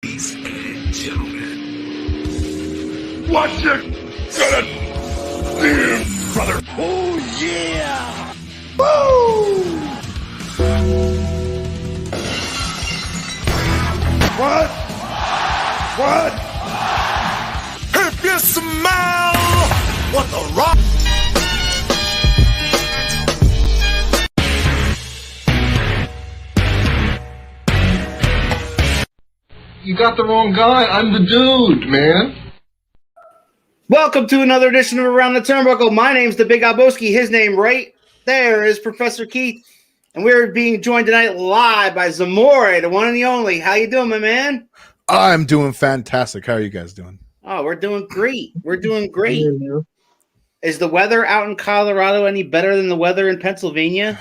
Ladies and gentlemen, what you gonna do, brother? Oh yeah! Woo! What? What? If you smell what the rock. You got the wrong guy. I'm the dude, man. Welcome to another edition of Around the Turnbuckle. My name's the Big Albowski. His name right there is Professor Keith. And we're being joined tonight live by Zamora, the one and the only. How you doing, my man? I'm doing fantastic. How are you guys doing? Oh, we're doing great. We're doing great. Is the weather out in Colorado any better than the weather in Pennsylvania?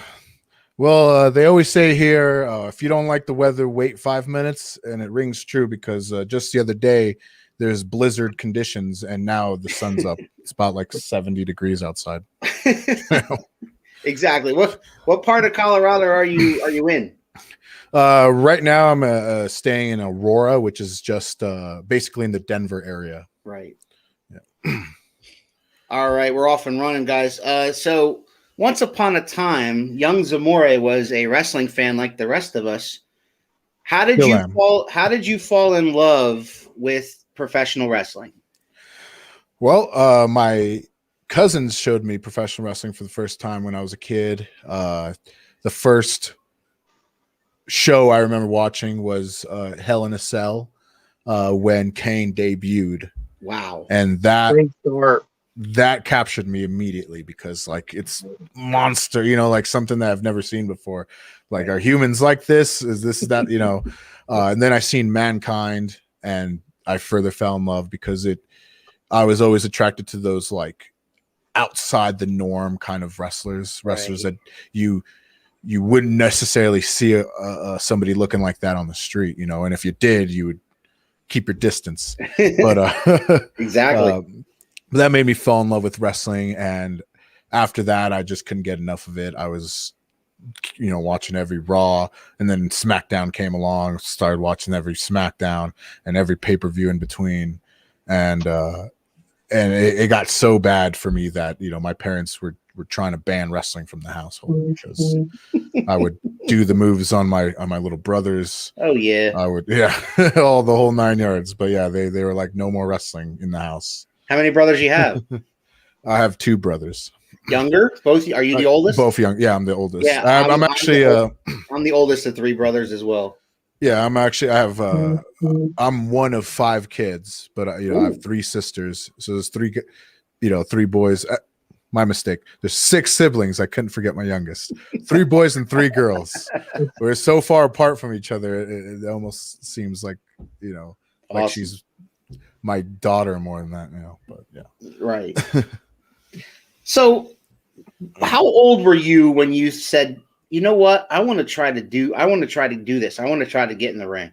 Well, they always say here, if you don't like the weather, wait 5 minutes. And it rings true because just the other day, there's blizzard conditions and now the sun's up. It's about like 70 degrees outside. Exactly. What part of Colorado are you in? Right now, I'm staying in Aurora, which is just basically in the Denver area. Right. Yeah. All right, we're off and running, guys. So once upon a time, young Zamora was a wrestling fan like the rest of us. How did you fall in love with professional wrestling? Well, my cousins showed me professional wrestling for the first time when I was a kid. The first show I remember watching was Hell in a Cell when Kane debuted. Wow. And that captured me immediately because like it's monster, like something that I've never seen before. Like, are humans like this? Is this that, and then I seen Mankind and I further fell in love because I was always attracted to those like outside the norm kind of wrestlers right. That you wouldn't necessarily see somebody looking like that on the street, and if you did, you would keep your distance. But exactly. But that made me fall in love with wrestling, and after that, I just couldn't get enough of it. I was, watching every Raw, and then SmackDown came along. Started watching every SmackDown and every pay-per-view in between, and it got so bad for me that my parents were trying to ban wrestling from the household because I would do the moves on my little brothers. Oh yeah, I would all the whole 9 yards. But yeah, they were like, no more wrestling in the house. How many brothers you have? I have two brothers. Younger? Both? Are you the oldest? Both young. Yeah, I'm the oldest. Yeah, I'm actually. I'm the oldest of three brothers as well. Yeah, I'm actually. I have. I'm one of five kids, but I have three sisters. So there's three. Three boys. My mistake. There's six siblings. I couldn't forget my youngest. 3 boys and 3 girls. We're so far apart from each other. It almost seems like awesome. Like she's my daughter more than that now. But yeah. Right. So, how old were you when you said, "You know what? I want to try to do this. I want to try to get in the ring"?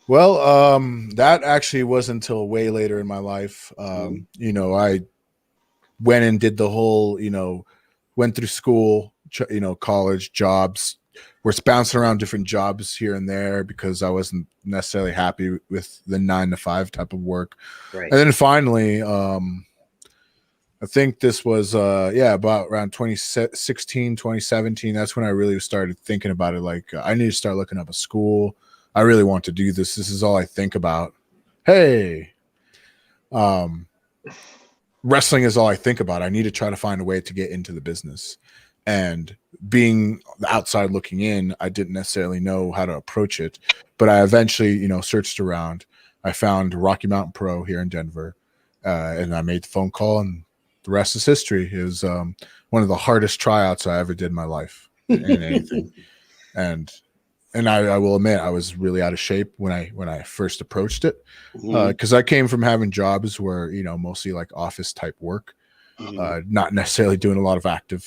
Well, that actually wasn't until way later in my life. I went and did the whole, went through school, college, jobs. We're bouncing around different jobs here and there because I wasn't necessarily happy with the 9 to 5 type of work. Right. And then finally, I think this was, about around 2016, 2017. That's when I really started thinking about it. Like, I need to start looking up a school. I really want to do this. This is all I think about. Hey, wrestling is all I think about. I need to try to find a way to get into the business. And being the outside looking in, I didn't necessarily know how to approach it. But I eventually, searched around. I found Rocky Mountain Pro here in Denver. And I made the phone call, and the rest is history. It was one of the hardest tryouts I ever did in my life in anything. And I will admit I was really out of shape when I first approached it because I came from having jobs where mostly like office type work, not necessarily doing a lot of active,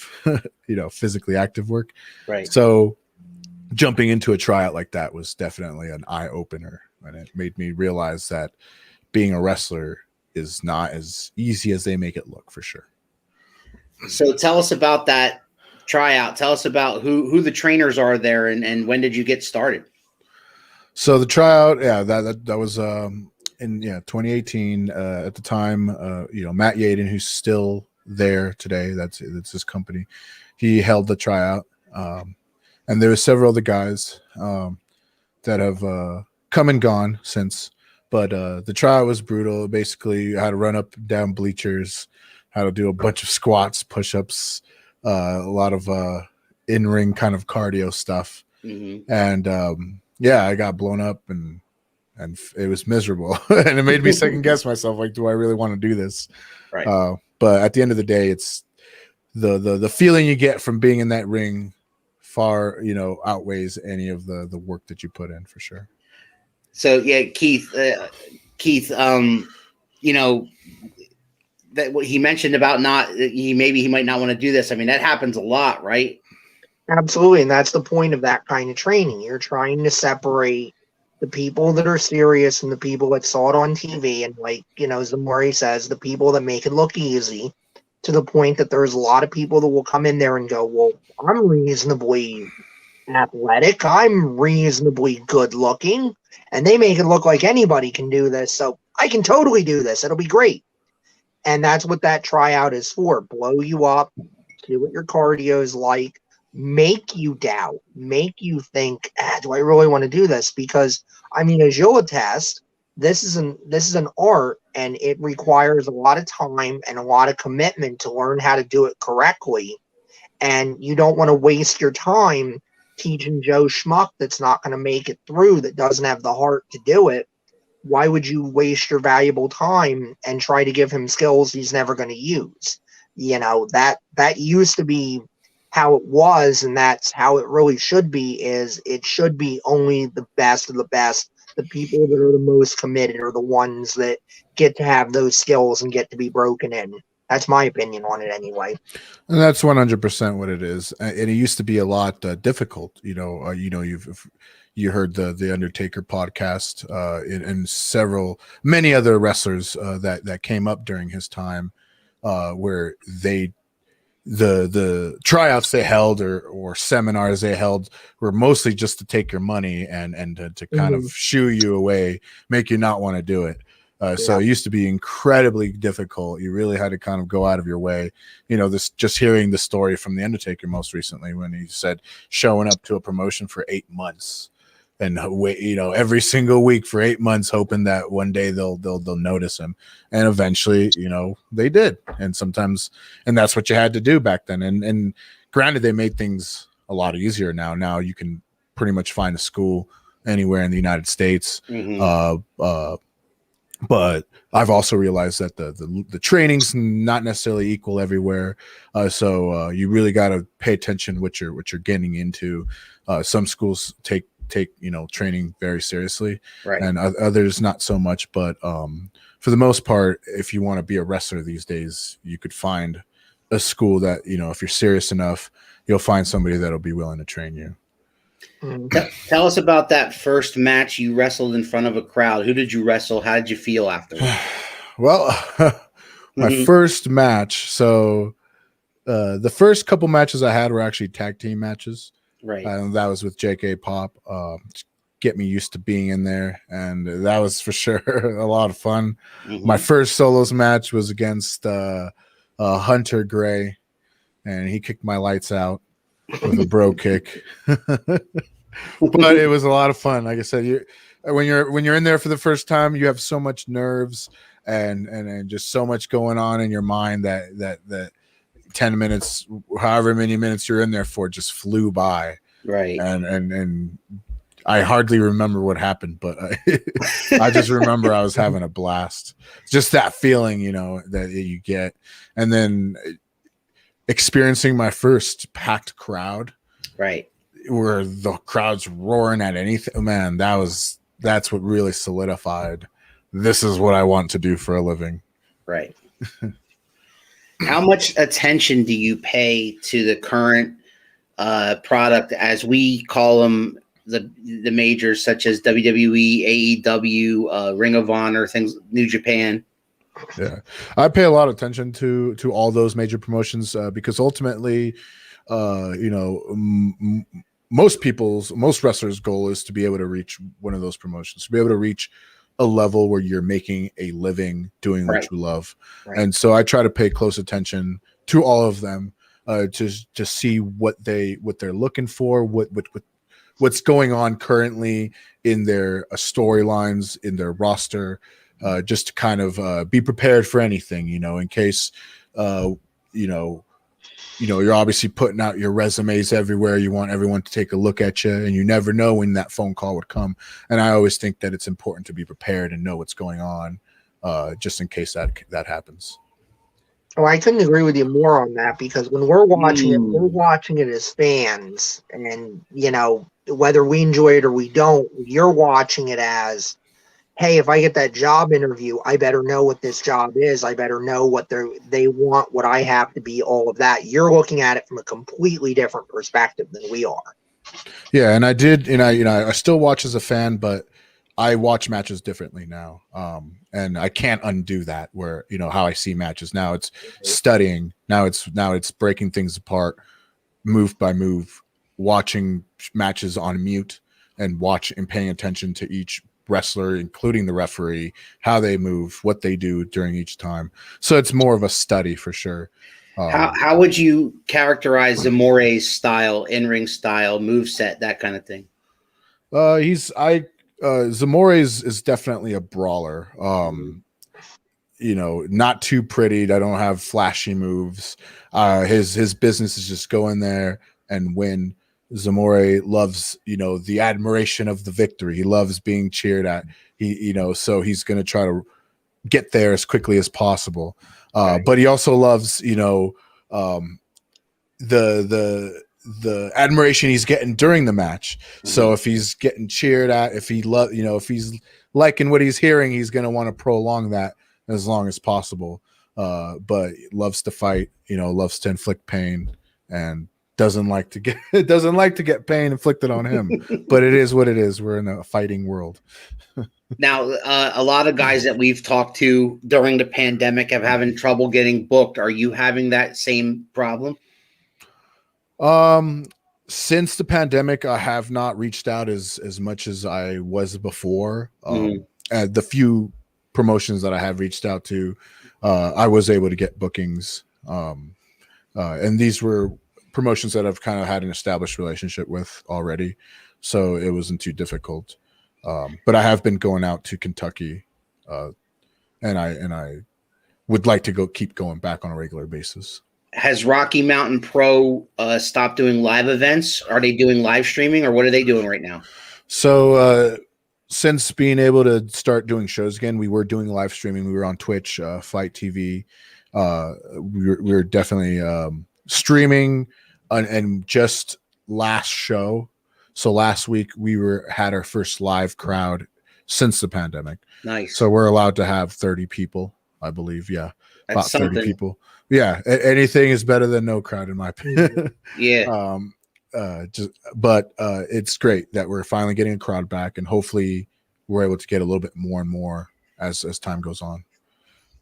physically active work. Right. So jumping into a tryout like that was definitely an eye opener, and it made me realize that being a wrestler is not as easy as they make it look, for sure. So tell us about that tryout. Tell us about who the trainers are there and when did you get started? So the tryout, yeah, that was in 2018. At the time, Matt Yaden, who's still there today, that's his company. He held the tryout, and there were several other guys that have come and gone since. But the tryout was brutal. Basically, I had to run up and down bleachers, how to do a bunch of squats, push-ups, a lot of in-ring kind of cardio stuff. Mm-hmm. And I got blown up and it was miserable. And it made me second guess myself, like, do I really want to do this? Right. But at the end of the day, it's the feeling you get from being in that ring far, outweighs any of the work that you put in, for sure. So yeah, Keith, that what he mentioned about he might not want to do this. I mean, that happens a lot, right? Absolutely, and that's the point of that kind of training. You're trying to separate the people that are serious and the people that saw it on TV, and Zamora says, the people that make it look easy, to the point that there's a lot of people that will come in there and go, well, I'm reasonably athletic, I'm reasonably good looking, and they make it look like anybody can do this, so I can totally do this, it'll be great. And that's what that tryout is for. Blow you up, see what your cardio is like, make you doubt, make you think, do I really want to do this? Because, I mean, as you'll attest, this is an art, and it requires a lot of time and a lot of commitment to learn how to do it correctly. And you don't want to waste your time teaching Joe Schmuck that's not going to make it through, that doesn't have the heart to do it. Why would you waste your valuable time and try to give him skills he's never going to use? That used to be how it was, and that's how it really should be. Is it should be only the best of the best. The people that are the most committed are the ones that get to have those skills and get to be broken in. That's my opinion on it anyway. And that's 100% what it is. And it used to be a lot difficult. You heard the Undertaker podcast and many other wrestlers that came up during his time, where the tryouts they held or seminars they held were mostly just to take your money and to kind of shoo you away, make you not want to do it. So it used to be incredibly difficult. You really had to kind of go out of your way. Just hearing the story from the Undertaker most recently, when he said showing up to a promotion for 8 months and every single week for 8 months, hoping that one day they'll notice him. And eventually, they did. And that's what you had to do back then. And granted, they made things a lot easier now. Now you can pretty much find a school anywhere in the United States. Mm-hmm. But I've also realized that the training's not necessarily equal everywhere. So you really got to pay attention what you're getting into. Some schools take training very seriously, right, and others not so much. But for the most part, if you want to be a wrestler these days, you could find a school that, if you're serious enough, you'll find somebody that'll be willing to train you. Tell us about that first match you wrestled in front of a crowd. Who did you wrestle? How did you feel afterwards? Well, my first match. So the first couple matches I had were actually tag team matches. Right. That was with JK Pop. Get me used to being in there. And that was for sure a lot of fun. Mm-hmm. My first solos match was against Hunter Gray, and he kicked my lights out with a bro kick. But it was a lot of fun. Like I said, when you're in there for the first time, you have so much nerves and just so much going on in your mind that 10 minutes, however many minutes you're in there for, just flew by. Right. And I hardly remember what happened, but I just remember I was having a blast. Just that feeling, that you get. And then experiencing my first packed crowd, right, where the crowd's roaring at anything, man, that's what really solidified, this is what I want to do for a living. Right. How much attention do you pay to the current product, as we call them, the majors, such as WWE, AEW, Ring of Honor, things, New Japan? Yeah, I pay a lot of attention to all those major promotions because ultimately, most wrestlers' goal is to be able to reach one of those promotions, to be able to reach a level where you're making a living doing what you love. Right. And so I try to pay close attention to all of them, to see what they're looking for, what's going on currently in their storylines, in their roster, just to kind of be prepared for anything, in case, you're obviously putting out your resumes everywhere. You want everyone to take a look at you, and you never know when that phone call would come. And I always think that it's important to be prepared and know what's going on, just in case that happens. Oh, I couldn't agree with you more on that, because when we're watching it, we're watching it as fans, and whether we enjoy it or we don't, you're watching it as, hey, if I get that job interview, I better know what this job is. I better know what they want, what I have to be, all of that. You're looking at it from a completely different perspective than we are. Yeah, and I still watch as a fan, but I watch matches differently now. And I can't undo that, where, how I see matches. Now it's studying. Now it's breaking things apart, move by move, watching matches on mute and paying attention to each wrestler, including the referee, how they move, what they do during each time. So it's more of a study for sure. How would you characterize Zamore's style, in-ring style, moveset, that kind of thing? Zamora is definitely a brawler. Not too pretty. I don't have flashy moves. His business is just go in there and win. Zamora loves, the admiration of the victory. He loves being cheered at. So he's going to try to get there as quickly as possible. But he also loves, the admiration he's getting during the match. So if he's getting cheered at, if he's liking what he's hearing, he's going to want to prolong that as long as possible. But loves to fight, loves to inflict pain, and doesn't like to get pain inflicted on him. But it is what it is. We're in a fighting world. Now, a lot of guys that we've talked to during the pandemic have having trouble getting booked. Are you having that same problem? Since the pandemic, I have not reached out as much as I was before. The few promotions that I have reached out to, I was able to get bookings. And these were promotions that I've kind of had an established relationship with already, so it wasn't too difficult. But I have been going out to Kentucky, and I would like to keep going back on a regular basis. Has Rocky Mountain Pro stopped doing live events? Are they doing live streaming, or what are they doing right now? So since being able to start doing shows again, we were doing live streaming. We were on Twitch, Fight TV. We were definitely streaming, and just last show. So last week we had our first live crowd since the pandemic. Nice. So we're allowed to have 30 people, I believe. Yeah, that's about 30 people. Yeah, anything is better than no crowd, in my opinion. Yeah. But it's great that we're finally getting a crowd back, and hopefully we're able to get a little bit more and more as time goes on.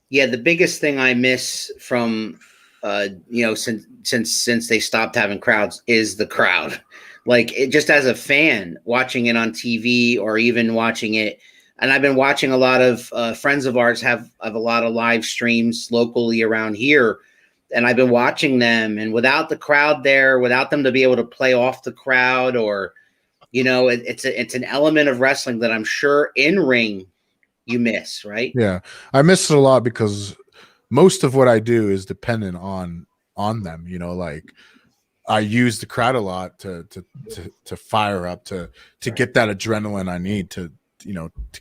Yeah, the biggest thing I miss from since they stopped having crowds is the crowd. Like, just as a fan watching it on TV or even watching it, and I've been watching a lot of friends of ours have a lot of live streams locally around here, and I've been watching them, and without the crowd there, without them to be able to play off the crowd, or it's an element of wrestling that I'm sure in ring you miss, right? Yeah, I miss it a lot because most of what I do is dependent on them. Like, I use the crowd a lot to fire up, to get that adrenaline I need to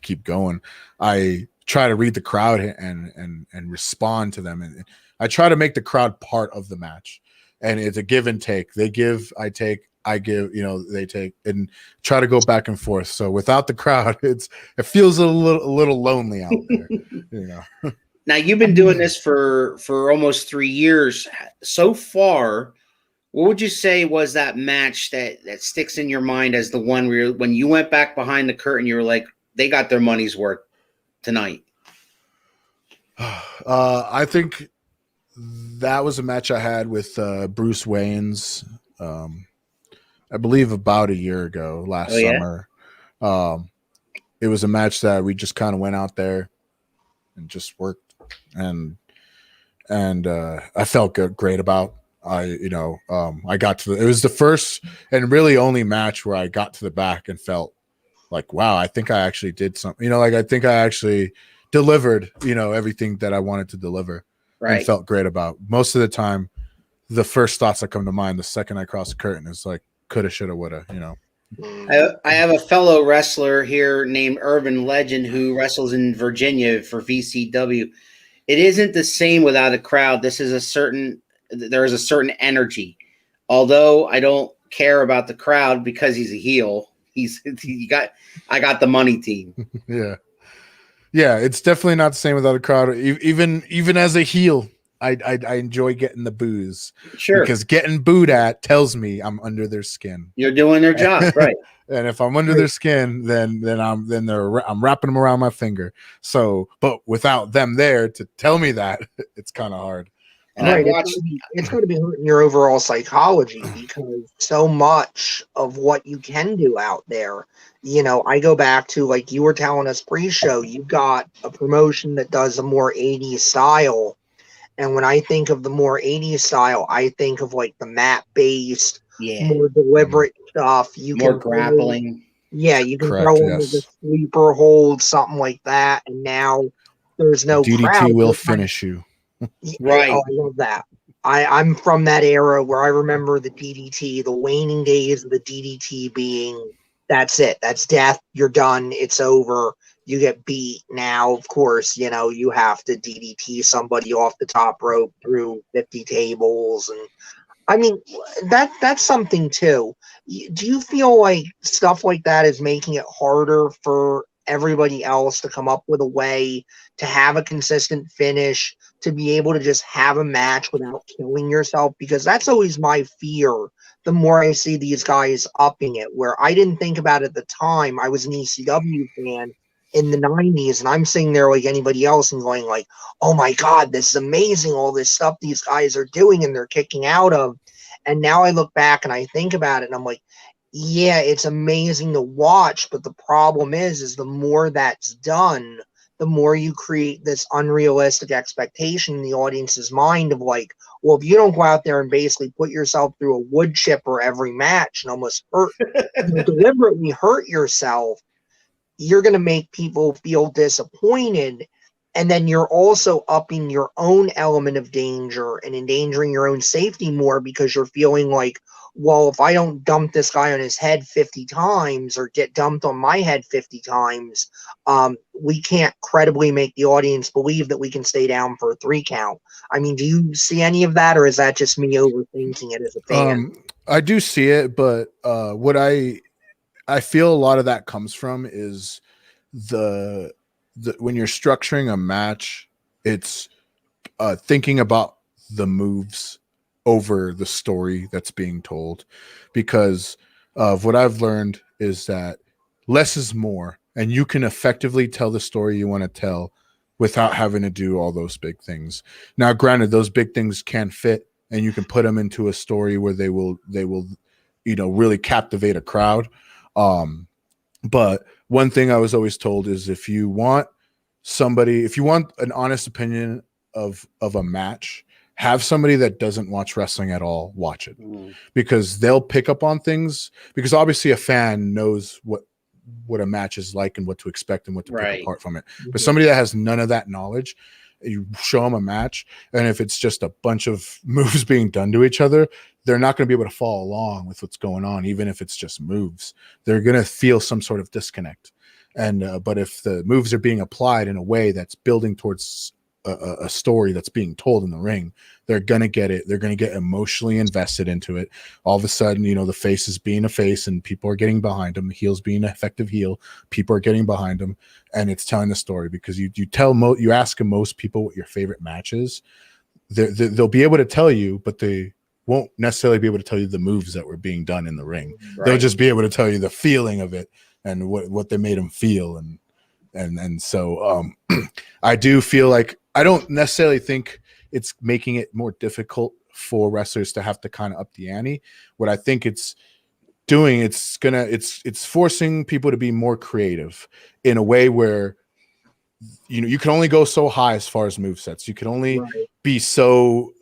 keep going. I try to read the crowd and respond to them, and I try to make the crowd part of the match. And it's a give and take. They give, I take, I give, they take, and try to go back and forth. So without the crowd, it feels a little lonely out there. Now, you've been doing this for almost 3 years so far. What would you say was that match that sticks in your mind as the one where when you went back behind the curtain, you were like, they got their money's worth tonight? I think that was a match I had with Bruce Wayans. I believe about a year ago, last summer. It was a match that we just kind of went out there and just worked, and I felt great about. I got to it was the first and really only match where I got to the back and felt like, wow, I think I actually did something. Like I think I actually delivered, everything that I wanted to deliver, and felt great about. Most of the time, the first thoughts that come to mind the second I cross the curtain is like, coulda, shoulda, woulda. I have a fellow wrestler here named Urban Legend who wrestles in Virginia for VCW. It isn't the same without a crowd. There is a certain energy. Although I don't care about the crowd because he's a heel. I got the money team. Yeah, it's definitely not the same without a crowd. Even as a heel, I enjoy getting the boos. Sure. Because getting booed at tells me I'm under their skin. You're doing their job, right? And if I'm under their skin, then I'm wrapping them around my finger. So, but without them there to tell me that, it's kind of hard. Right, it's going to be hurting your overall psychology because so much of what you can do out there. I go back to like you were telling us pre-show. You got a promotion that does a more 80s style. And when I think of the more 80s style, I think of like the mat-based, more deliberate stuff. More grappling. You can throw in the sleeper hold, something like that. And now there's no DDT crowd. will finish you. Right. I love that. I'm from that era where I remember the DDT, the waning days of the DDT being, that's it. That's death. You're done. It's over. You get beat. Now, of course, you have to DDT somebody off the top rope through 50 tables. And I mean, that's something too. Do you feel like stuff like that is making it harder for everybody else to come up with a way to have a consistent finish, to be able to just have a match without killing yourself? Because that's always my fear. The more I see these guys upping it, where I didn't think about it at the time. I was an ECW fan in the 90s, and I'm sitting there like anybody else and going like, oh my God, this is amazing, all this stuff these guys are doing and they're kicking out of. And now I look back and I think about it and I'm like, yeah, it's amazing to watch, but the problem is the more that's done, the more you create this unrealistic expectation in the audience's mind of like, well, if you don't go out there and basically put yourself through a wood chipper every match and almost deliberately hurt yourself, you're going to make people feel disappointed. And then you're also upping your own element of danger and endangering your own safety more because you're feeling like, well, if I don't dump this guy on his head 50 times or get dumped on my head 50 times, we can't credibly make the audience believe that we can stay down for a 3 count. I mean, do you see any of that, or is that just me overthinking it as a fan? I do see it, but what I feel a lot of that comes from is the when you're structuring a match, it's thinking about the moves over the story that's being told, because of what I've learned is that less is more, and you can effectively tell the story you want to tell without having to do all those big things. Now, granted, those big things can fit, and you can put them into a story where they will really captivate a crowd. But one thing I was always told is if you want an honest opinion of a match, have somebody that doesn't watch wrestling at all watch it, because they'll pick up on things, because obviously a fan knows what a match is like and what to expect and what to pick apart from it. But somebody that has none of that knowledge, you show them a match, and if it's just a bunch of moves being done to each other, they're not going to be able to follow along with what's going on. Even if it's just moves, they're going to feel some sort of disconnect. And but if the moves are being applied in a way that's building towards a story that's being told in the ring, they're going to get it. They're going to get emotionally invested into it. All of a sudden, the face is being a face and people are getting behind him. The heel's being an effective heel. People are getting behind him, and it's telling the story, because you ask most people what your favorite match is. They'll be able to tell you, but they won't necessarily be able to tell you the moves that were being done in the ring. They'll just be able to tell you the feeling of it and what they made them feel. And so I do feel like, I don't necessarily think it's making it more difficult for wrestlers to have to kind of up the ante. What I think it's doing, it's forcing people to be more creative in a way where you can only go so high as far as movesets. You can only be so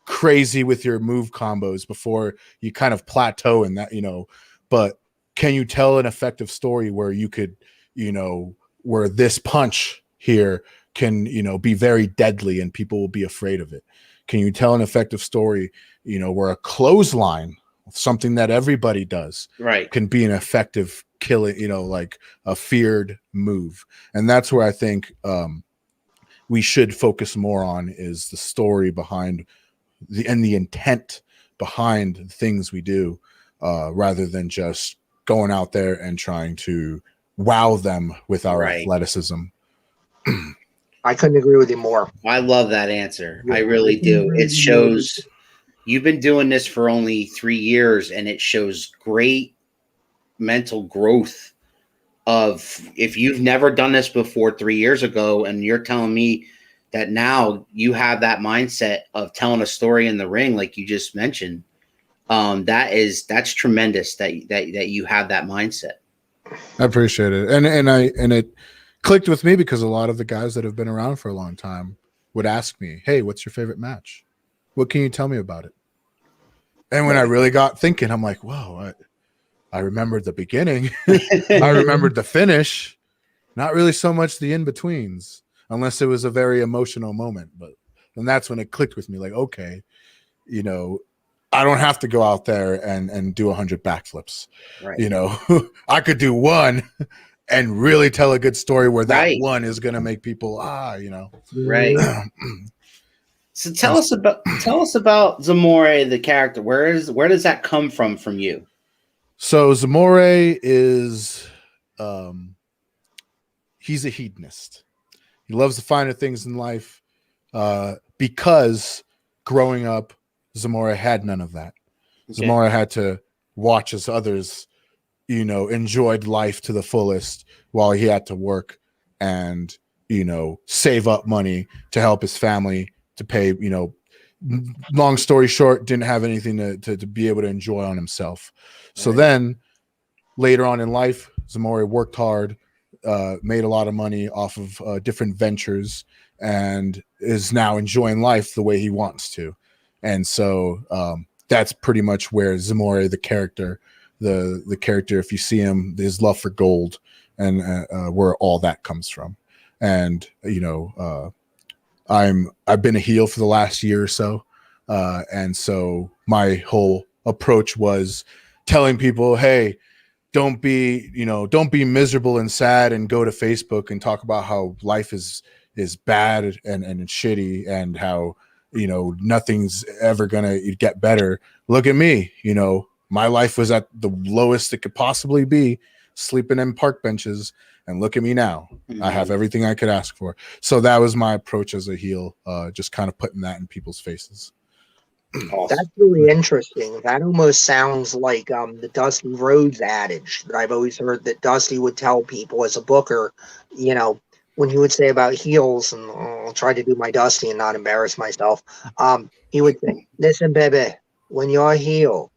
crazy with your move combos before you kind of plateau in that, but can you tell an effective story where you could, where this punch here can, be very deadly and people will be afraid of it? Can you tell an effective story, where a clothesline, something that everybody does, can be an effective killing, like a feared move? And that's where I think we should focus more on, is the story behind the intent behind the things we do, rather than just going out there and trying to wow them with our athleticism. I couldn't agree with you more. I love that answer. I really do. It shows you've been doing this for only 3 years, and it shows great mental growth of, if you've never done this before 3 years ago, and you're telling me that now you have that mindset of telling a story in the ring, like you just mentioned, that's tremendous that you have that mindset. I appreciate it. And it clicked with me because a lot of the guys that have been around for a long time would ask me, hey, what's your favorite match? What can you tell me about it? And when I really got thinking, I'm like, whoa, I remembered the beginning. I remembered the finish, not really so much the in-betweens, unless it was a very emotional moment. And that's when it clicked with me, like, okay, I don't have to go out there and do 100 backflips. Right. I could do one and really tell a good story where that one is going to make people, Right. So tell us about Zamora, the character. Where does that come from you? So Zamora is, he's a hedonist. He loves the finer things in life, because growing up, Zamora had none of that. Okay. Zamora had to watch as others, enjoyed life to the fullest while he had to work and, save up money to help his family, to pay, long story short, didn't have anything to be able to enjoy on himself. So then later on in life, Zamora worked hard, made a lot of money off of different ventures, and is now enjoying life the way he wants to. And so that's pretty much where Zamora, the character, if you see him, his love for gold, and where all that comes from. And I've been a heel for the last year or so, and so my whole approach was telling people, hey, don't be miserable and sad and go to Facebook and talk about how life is bad and shitty and how nothing's ever gonna get better. Look at me, my life was at the lowest it could possibly be, sleeping in park benches, and look at me now. Mm-hmm. I have everything I could ask for. So that was my approach as a heel, just kind of putting that in people's faces. Awesome. That's really interesting. That almost sounds like the Dusty Rhodes adage that I've always heard that Dusty would tell people as a booker, when he would say about heels, and I'll try to do my Dusty and not embarrass myself. He would say, listen, baby, when you're a heel,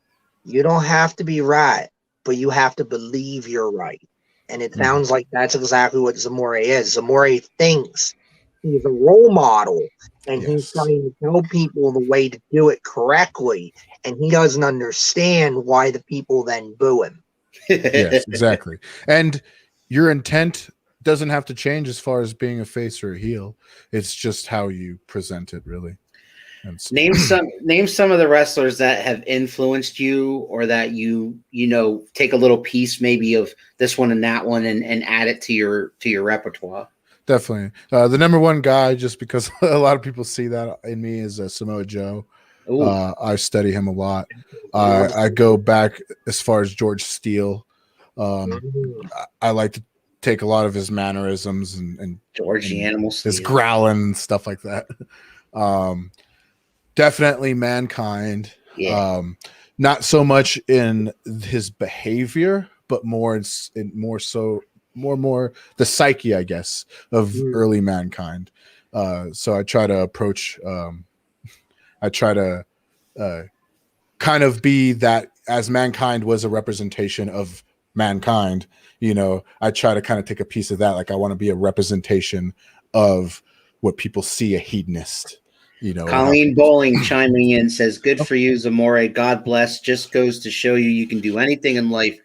you don't have to be right, but you have to believe you're right. And it sounds like that's exactly what Zamora is. Zamora thinks he's a role model, and he's trying to tell people the way to do it correctly, and he doesn't understand why the people then boo him. Yes, exactly. And your intent doesn't have to change as far as being a face or a heel. It's just how you present it, really. Name some of the wrestlers that have influenced you, or that you take a little piece maybe of this one and that one and add it to your repertoire. Definitely. The number one guy, just because a lot of people see that in me, is Samoa Joe. I study him a lot. I go back as far as George Steele. I like to take a lot of his mannerisms and George the Animal Steele, his growling and stuff like that. Definitely Mankind. Yeah. Not so much in his behavior, but more the psyche, I guess, of early Mankind. So I try to approach, kind of be that as Mankind was a representation of mankind, I try to kind of take a piece of that. Like I want to be a representation of what people see a hedonist. Colleen Bowling chiming in says, "Good for you, Zamora. God bless. Just goes to show you can do anything in life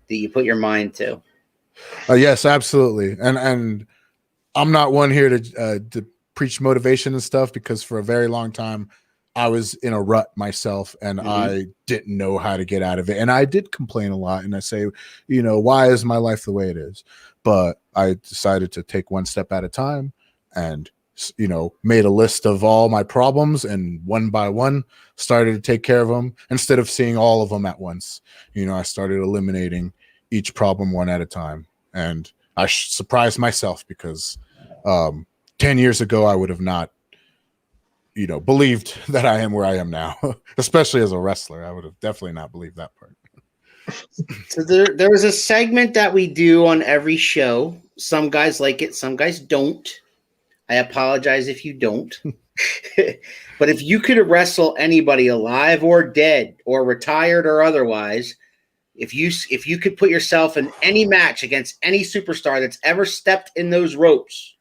that you put your mind to." Yes, absolutely. And I'm not one here to preach motivation and stuff, because for a very long time I was in a rut myself, and I didn't know how to get out of it. And I did complain a lot, and I say, why is my life the way it is? But I decided to take one step at a time, and made a list of all my problems, and one by one started to take care of them instead of seeing all of them at once. I started eliminating each problem one at a time, and I surprised myself, because 10 years ago I would have not believed that I am where I am now. Especially as a wrestler, I would have definitely not believed that part. So there is a segment that we do on every show. Some guys like it, some guys don't. I apologize if you don't. But if you could wrestle anybody, alive or dead or retired or otherwise, if you could put yourself in any match against any superstar that's ever stepped in those ropes,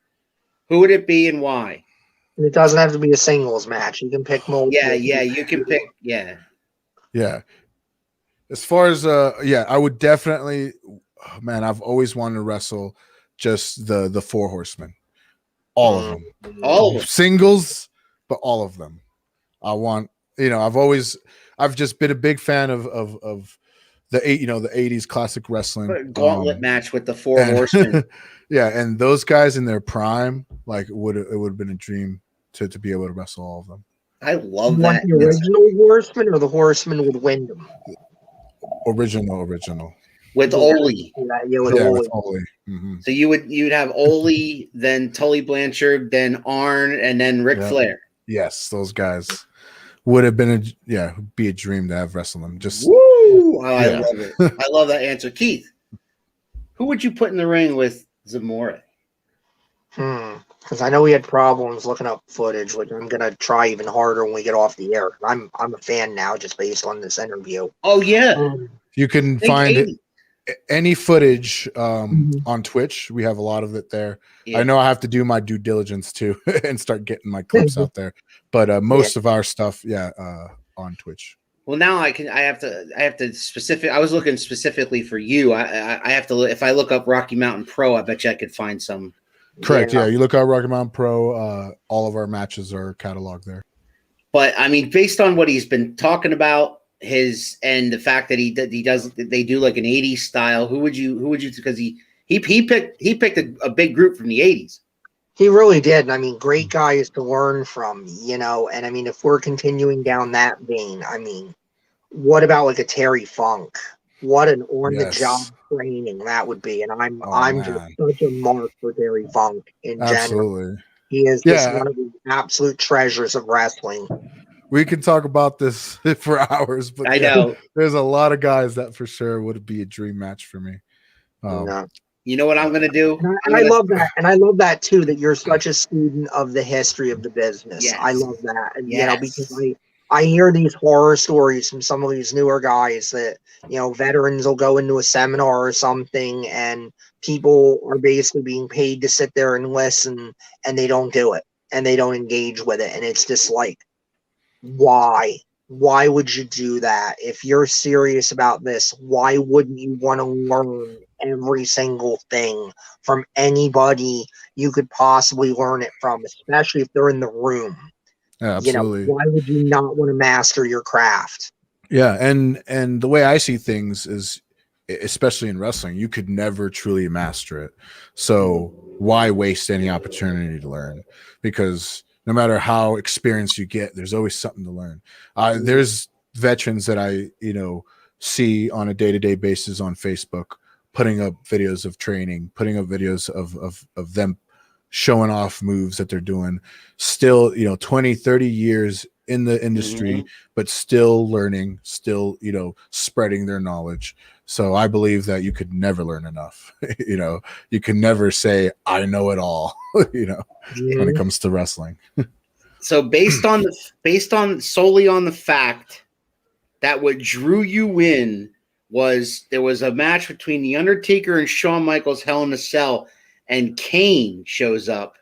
who would it be and why? And it doesn't have to be a singles match. You can pick multiple. Yeah, you can pick. Yeah. As far as I would definitely, man, I've always wanted to wrestle just the Four Horsemen, all of them, singles, but all of them. I want, I've just been a big fan of the 80s classic wrestling gauntlet match with the Four Horsemen. Yeah, and those guys in their prime, like it would have been a dream to be able to wrestle all of them. I love you that. Want the original Horseman or the Horseman with Wyndham? Original. With Ole. With Ole. Mm-hmm. So you'd have Ole, then Tully Blanchard, then Arn, and then Ric Flair. Yes, those guys would have been be a dream to have wrestled them. Just woo! I love it. I love that answer. Keith, who would you put in the ring with Zamora? Because I know we had problems looking up footage, which I'm gonna try even harder when we get off the air. I'm a fan now, just based on this interview. Oh yeah, you can find any footage on Twitch. We have a lot of it there. Yeah. I know I have to do my due diligence too and start getting my clips out there, but most of our stuff, on Twitch. Well, now I have to specific. I was looking specifically for you. I have to. If I look up Rocky Mountain Pro, I bet you I could find some. Correct. Yeah, you look at Rocky Mountain Pro. All of our matches are cataloged there. But I mean, based on what he's been talking about, and the fact that they do like an '80s style. Who would you? Because he picked a big group from the '80s. He really did. And I mean, great guys to learn from, And I mean, if we're continuing down that vein, I mean, what about like a Terry Funk? What an on-the-job training that would be. And I'm just such a mark for Terry Funk in general. He is just one of the absolute treasures of wrestling. We can talk about this for hours, but I know there's a lot of guys that for sure would be a dream match for me. You know what I'm going to do? And I love that. And I love that too, that you're such a student of the history of the business. Yes. I love that. And, because I hear these horror stories from some of these newer guys that, veterans will go into a seminar or something and people are basically being paid to sit there and listen, and they don't do it and they don't engage with it. And it's just like, why? Why would you do that? If you're serious about this, why wouldn't you want to learn every single thing from anybody you could possibly learn it from, especially if they're in the room? Yeah, absolutely. Why would you not want to master your craft? Yeah, and the way I see things is, especially in wrestling, you could never truly master it. So why waste any opportunity to learn? Because no matter how experienced you get, there's always something to learn. There's veterans that I see on a day-to-day basis on Facebook, putting up videos of training, putting up videos of them showing off moves that they're doing, still 20 30 years in the industry, but still learning, still spreading their knowledge. So I believe that you could never learn enough. You can never say I know it all when it comes to wrestling. So based on solely on the fact that what drew you in was there was a match between The Undertaker and Shawn Michaels, Hell in a Cell, and Kane shows up.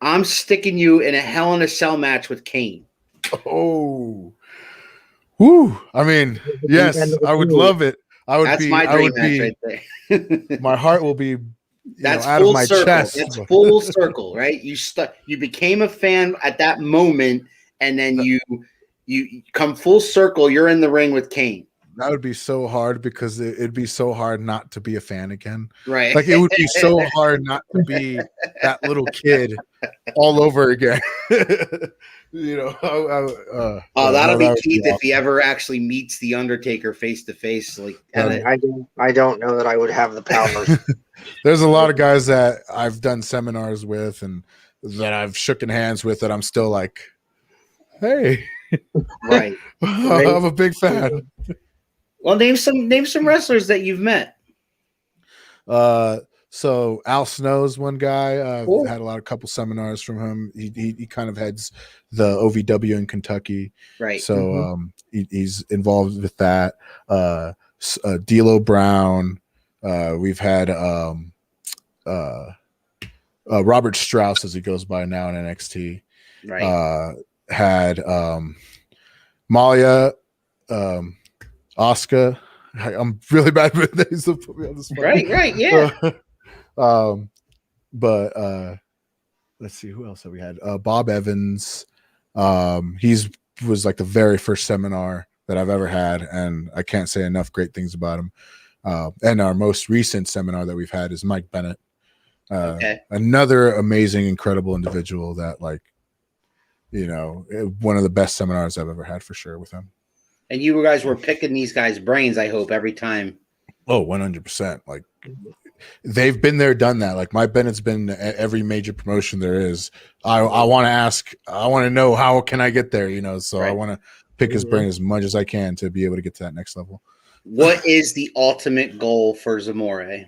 I'm sticking you in a Hell in a Cell match with Kane. Oh, whoo! I mean, yes, I would love it. That's my dream match right there. My heart will be, that's out of my circle. chest. That's full circle, right? You became a fan at that moment, and then you come full circle. You're in the ring with Kane. That would be so hard because it'd be so hard not to be a fan again. Right. Like it would be so hard not to be that little kid all over again. That'll be Keith if he ever actually meets the Undertaker face to face. Like, I don't know that I would have the power. There's a lot of guys that I've done seminars with and that I've shooken hands with that I'm still like, hey, right. I'm a big fan. Well, name some wrestlers that you've met. So Al Snow's one guy. I've Cool. had a couple seminars from him. He kind of heads the OVW in Kentucky, right? So he's involved with that. D'Lo Brown. We've had Robert Strauss, as he goes by now in NXT. Right. Had Malia. Oscar, I'm really bad with names. So put me on the spot. Right, yeah. But let's see who else have we had. Bob Evans. He's was like the very first seminar that I've ever had, and I can't say enough great things about him. And our most recent seminar that we've had is Mike Bennett. Another amazing, incredible individual that, like, one of the best seminars I've ever had for sure with him. And you guys were picking these guys' brains, I hope, every time. Oh, 100%. Like, they've been there, done that. Like, Mike Bennett's been at every major promotion there is. I want to ask, I want to know, how can I get there? So right. I want to pick his brain as much as I can to be able to get to that next level. What is the ultimate goal for Zamora?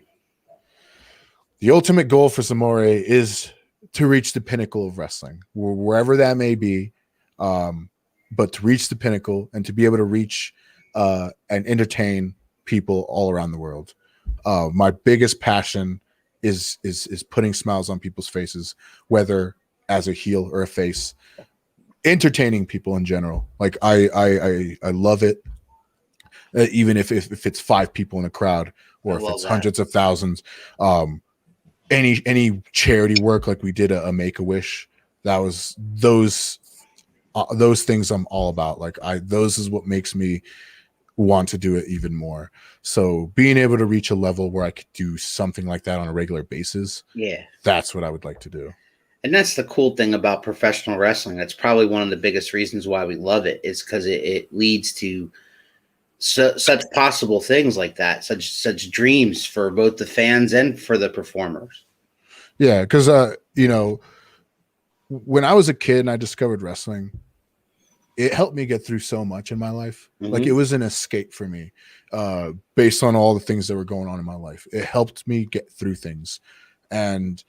The ultimate goal for Zamora is to reach the pinnacle of wrestling, wherever that may be. But to reach the pinnacle and to be able to reach and entertain people all around the world. My biggest passion is putting smiles on people's faces, whether as a heel or a face, entertaining people in general. Like I love it. Even if it's 5 people in a crowd, or if it's hundreds of thousands. Any charity work, like we did a Make-A-Wish, that was those things I'm all about. Like those is what makes me want to do it even more. So being able to reach a level where I could do something like that on a regular basis, that's what I would like to do. And that's the cool thing about professional wrestling. That's probably one of the biggest reasons why we love it, is because it leads to such possible things like that, such dreams for both the fans and for the performers. Yeah, because when I was a kid and I discovered wrestling, it helped me get through so much in my life. Mm-hmm. Like, it was an escape for me, based on all the things that were going on in my life. It helped me get through things. And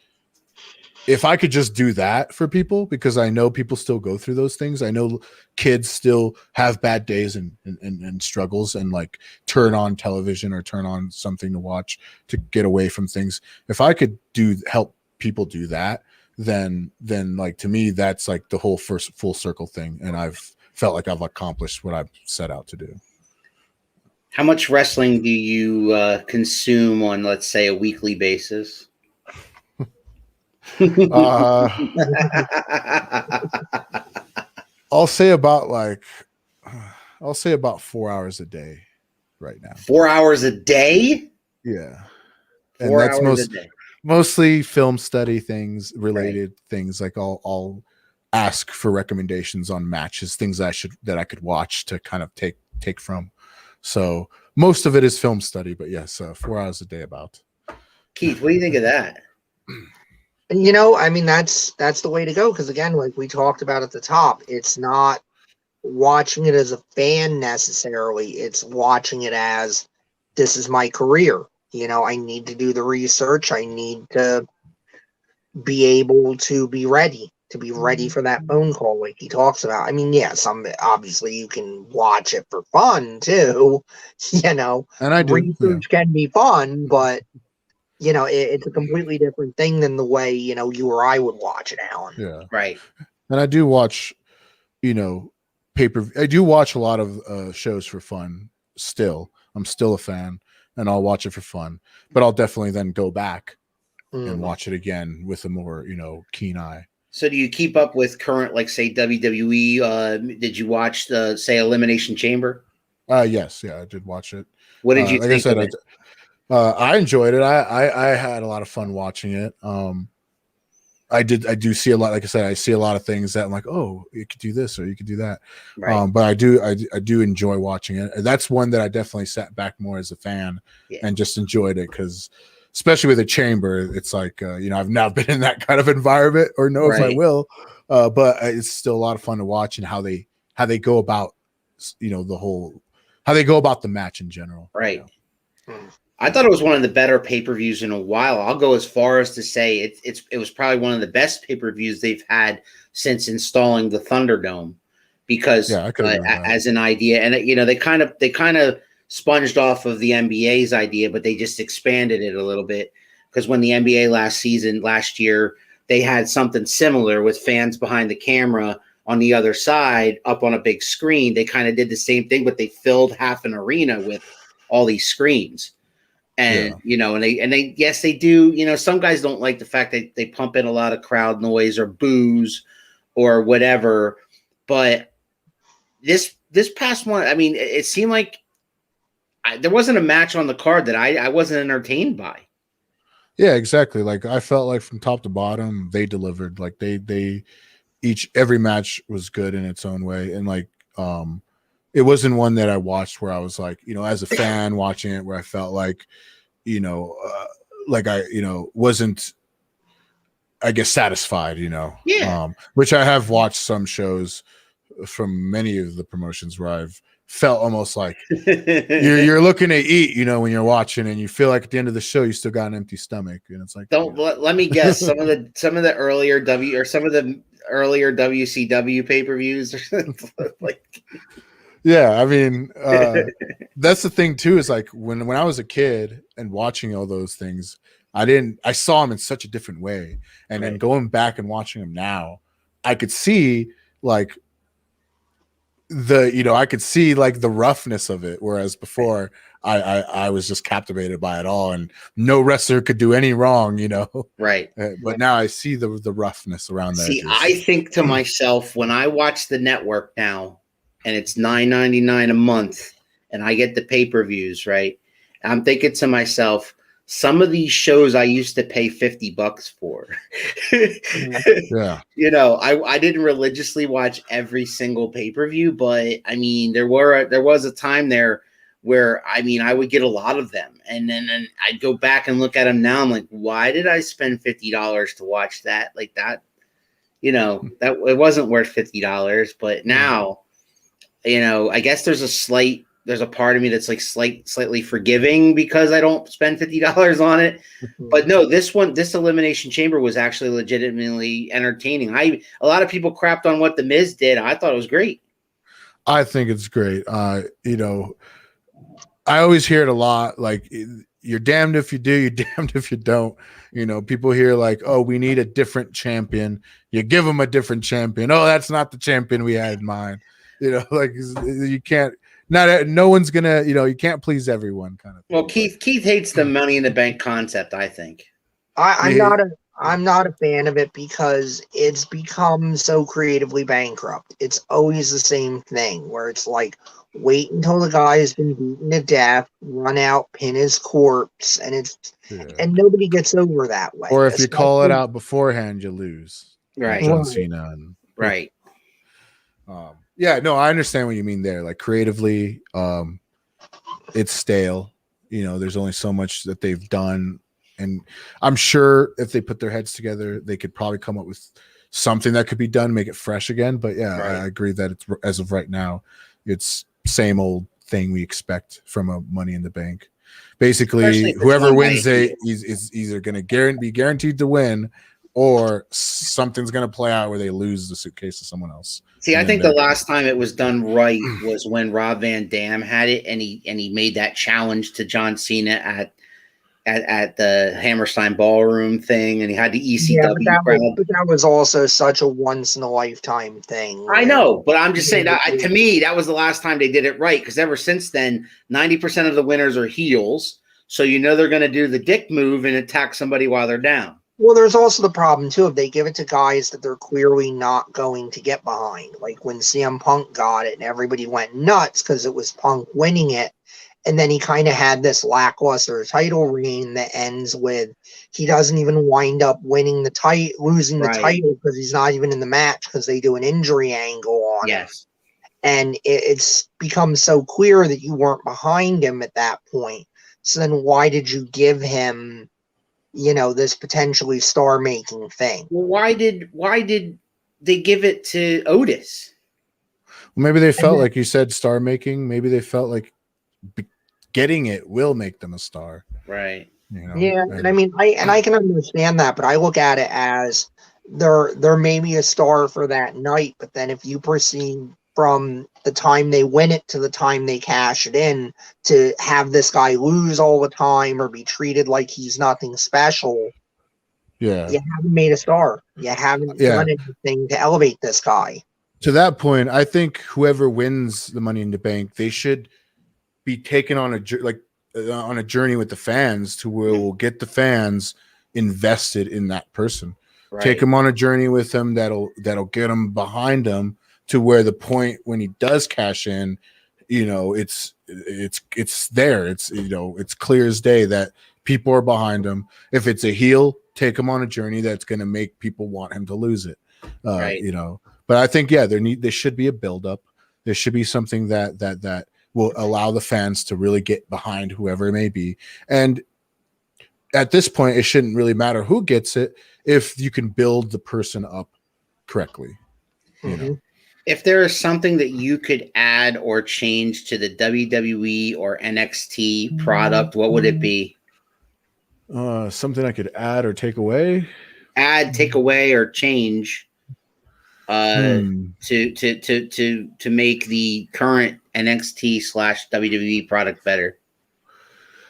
if I could just do that for people, because I know people still go through those things. I know kids still have bad days and struggles, and like turn on television or turn on something to watch to get away from things. If I could help people do that, then like, to me, that's like the whole first full circle thing. And I've felt like I've accomplished what I've set out to do. How much wrestling do you consume on, let's say, a weekly basis? I'll say about 4 hours a day right now. 4 hours a day? Yeah. 4 hours a day. Mostly film study things, related things. Like I'll ask for recommendations on matches, things that I could watch to kind of take from. So most of it is film study, but yes, 4 hours a day about. Keith, what do you think of that? I mean, that's the way to go. Because again, like we talked about at the top, it's not watching it as a fan necessarily. It's watching it as, this is my career. I need to do the research. I need to be able to be ready. to be ready for that phone call like he talks about. I mean, yeah, some obviously you can watch it for fun too. And I do. Research can be fun, but it's a completely different thing than the way you or I would watch it, Alan. Yeah. Right. And I do watch, I do watch a lot of shows for fun still. I'm still a fan, and I'll watch it for fun. But I'll definitely then go back and watch it again with a more, keen eye. So do you keep up with current, like, say, WWE? Did you watch the, say, Elimination Chamber? Yes, yeah, I did watch it. What did you think of it? I enjoyed it. I had a lot of fun watching it. I do see a lot. Like I said, I see a lot of things that I'm like, oh, you could do this or you could do that. Right. But I do enjoy watching it. That's one that I definitely sat back more as a fan and just enjoyed it because, especially with a chamber, it's like I've not been in that kind of environment or know if I will, but it's still a lot of fun to watch and how they go about how they go about the match in general. Right. I thought it was one of the better pay-per-views in a while. I'll go as far as to say it was probably one of the best pay-per-views they've had since installing the Thunderdome, because as an idea, and they kind of sponged off of the NBA's idea, but they just expanded it a little bit, because when the NBA last year, they had something similar with fans behind the camera on the other side up on a big screen. They kind of did the same thing, but they filled half an arena with all these screens. And, yes, they do. Some guys don't like the fact that they pump in a lot of crowd noise or boos or whatever. But this past one, I mean, it seemed like there wasn't a match on the card that I wasn't entertained by. Yeah, exactly. Like, I felt like from top to bottom, they delivered. Like every match was good in its own way. And like, it wasn't one that I watched where I was like, as a fan watching it, where I felt like, wasn't, I guess, satisfied, which I have watched some shows from many of the promotions where I've felt almost like you're looking to eat, when you're watching, and you feel like at the end of the show, you still got an empty stomach. And it's like, let me guess, some of the earlier earlier WCW pay-per-views like. Yeah, I mean, that's the thing too, is like when I was a kid and watching all those things, I saw them in such a different way. And then going back and watching them now, I could see like the roughness of it. Whereas before I was just captivated by it all, and no wrestler could do any wrong, Right. But now I see the roughness around that. See, I think to myself, when I watch the network now, and it's $9.99 a month, and I get the pay-per-views, right? I'm thinking to myself, some of these shows I used to pay $50 for. Yeah. I didn't religiously watch every single pay-per-view, but I mean, there was a time there where, I mean, I would get a lot of them, and then I'd go back and look at them now. I'm like, why did I spend $50 to watch that? Like that, that it wasn't worth $50, but now, I guess there's a part of me that's like slightly forgiving because I don't spend $50 on it. But no, this Elimination Chamber was actually legitimately entertaining. A lot of people crapped on what The Miz did. I thought it was great. I think it's great. I always hear it a lot. Like, you're damned if you do, you're damned if you don't. People hear like, oh, we need a different champion. You give them a different champion. Oh, that's not the champion we had in mind. Like, you can't. No one's gonna. You can't please everyone, kind of thing. Well, Keith hates the Money in the Bank concept, I think. I'm not a fan of it because it's become so creatively bankrupt. It's always the same thing where it's like, wait until the guy has been beaten to death, run out, pin his corpse, and and nobody gets over that way. Or if you call it out beforehand, you lose. Right. John Cena. Right. Yeah, no, I understand what you mean there. Like, creatively, it's stale. There's only so much that they've done, and I'm sure if they put their heads together, they could probably come up with something that could be done, make it fresh again. But yeah, right. I agree that it's, as of right now, it's same old thing we expect from a Money in the Bank. Basically, whoever wins is either going to be guaranteed to win, or something's going to play out where they lose the suitcase to someone else. See, I think the last time it was done right was when Rob Van Dam had it, and he made that challenge to John Cena at the Hammerstein Ballroom thing, and he had the ECW crowd. But that was also such a once in a lifetime thing. I know, but I'm just saying that to me that was the last time they did it right, because ever since then, 90% of the winners are heels, so they're going to do the dick move and attack somebody while they're down. Well, there's also the problem, too, if they give it to guys that they're clearly not going to get behind. Like when CM Punk got it and everybody went nuts because it was Punk winning it. And then he kind of had this lackluster title reign that ends with he doesn't even wind up winning the losing the title because he's not even in the match because they do an injury angle on him. And it's become so clear that you weren't behind him at that point. So then why did you give him this potentially star-making thing? Well, why did they give it to Otis? Well, maybe they felt like you said star-making. Maybe they felt like getting it will make them a star. Right. Yeah, and I mean, I can understand that, but I look at it as there may be a star for that night, but then if you proceed from the time they win it to the time they cash it in to have this guy lose all the time or be treated like he's nothing special, you haven't made a star. You haven't done anything to elevate this guy. To that point, I think whoever wins the Money in the Bank, they should be taken on a journey with the fans to where we'll get the fans invested in that person. Right. Take them on a journey with them that'll get them behind them to where the point when he does cash in, it's there. It's clear as day that people are behind him. If it's a heel, take him on a journey that's going to make people want him to lose it. But I think there should be a buildup. There should be something that will allow the fans to really get behind whoever it may be. And at this point, it shouldn't really matter who gets it if you can build the person up correctly. If there is something that you could add or change to the WWE or NXT product, what would it be? Something I could add or take away? Add, take away, or change to make the current NXT/WWE product better.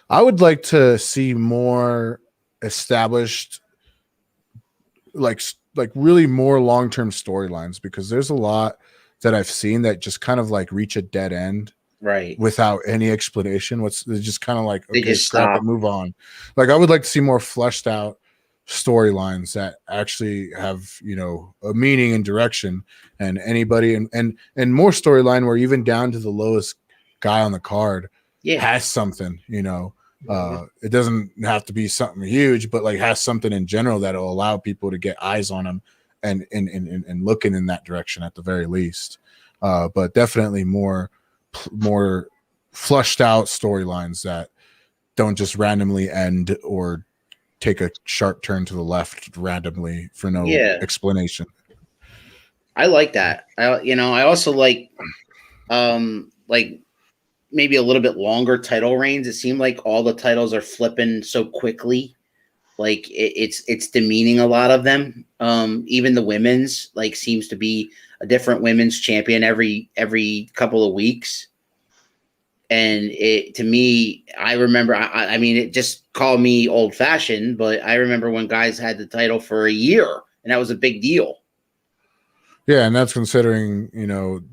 I would like to see more established, like really more long-term storylines, because there's a lot that I've seen that just kind of like reach a dead end, right? Without any explanation. They're just kind of like, okay, stop it, move on. Like I would like to see more fleshed out storylines that actually have a meaning and direction, and anybody and more storyline where even down to the lowest guy on the card has something. It doesn't have to be something huge, but like has something in general that'll allow people to get eyes on him and looking in that direction at the very least. But definitely more flushed out storylines that don't just randomly end or take a sharp turn to the left randomly for no explanation. I like that. I also like maybe a little bit longer title reigns. It seemed like all the titles are flipping so quickly. Like it's demeaning a lot of them. Even the women's seems to be a different women's champion every couple of weeks. And to me, I remember, I mean, it just called me old fashioned, but I remember when guys had the title for a year and that was a big deal. Yeah. And that's considering,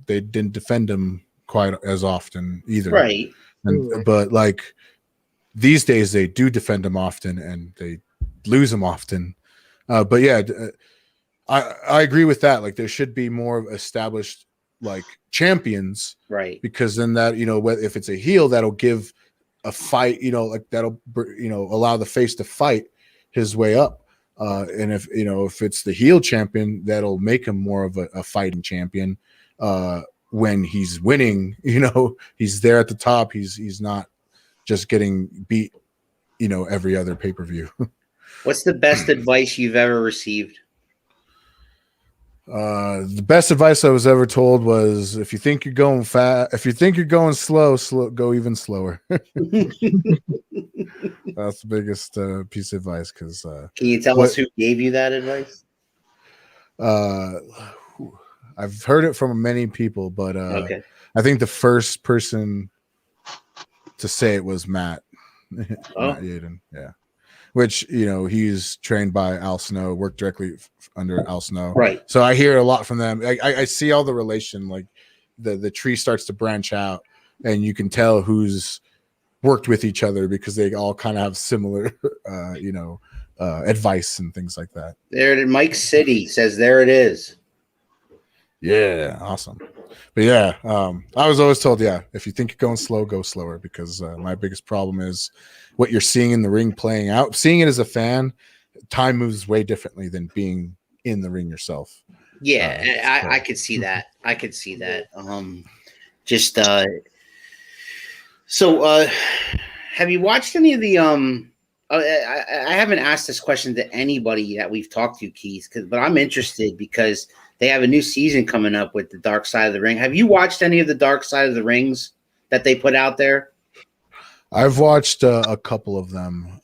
they didn't defend them quite as often either. Right. But like these days they do defend them often and they lose them often. But yeah, I agree with that. Like there should be more established champions, right? Because then that, if it's a heel, that'll give a fight, that'll, allow the face to fight his way up. And if it's the heel champion, that'll make him more of a fighting champion. When he's winning, he's there at the top. He's not just getting beat, every other pay-per-view. What's the best advice you've ever received? The best advice I was ever told was, if you think you're going fast, if you think you're going slow, go even slower. That's the biggest piece of advice. Because can you tell us who gave you that advice? I've heard it from many people, but Okay. I think the first person to say it was Matt. Oh. Matt Yaden. Yeah. Which, he's trained by Al Snow, worked directly under Al Snow. Right. So I hear a lot from them. I see all the relation, like the tree starts to branch out, and you can tell who's worked with each other because they all kind of have similar, advice and things like that. There, Mike City says, there it is. Yeah. Awesome. But yeah, I was always told, if you think you're going slow, go slower, because my biggest problem is what you're seeing in the ring playing out. Seeing it as a fan, time moves way differently than being in the ring yourself. Yeah, I could see that. I could see that. So have you watched any of the I haven't asked this question to anybody that we've talked to, Keith, but I'm interested because they have a new season coming up with the Dark Side of the Ring. Have you watched any of the Dark Side of the Rings that they put out there? I've watched a couple of them.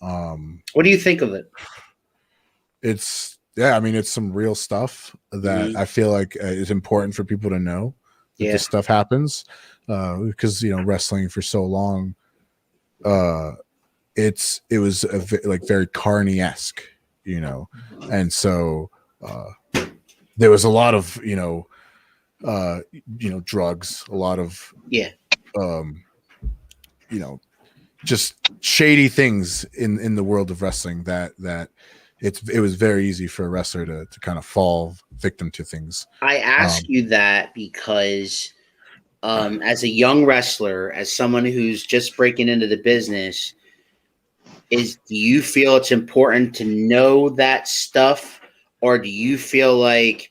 What do you think of it? It's some real stuff that I feel like is important for people to know that this stuff happens, because wrestling for so long, it was very Carney-esque, and so there was a lot of drugs, a lot of just shady things in the world of wrestling that it was very easy for a wrestler to kind of fall victim to things. I ask you that because as a young wrestler, as someone who's just breaking into the business, do you feel it's important to know that stuff, or do you feel like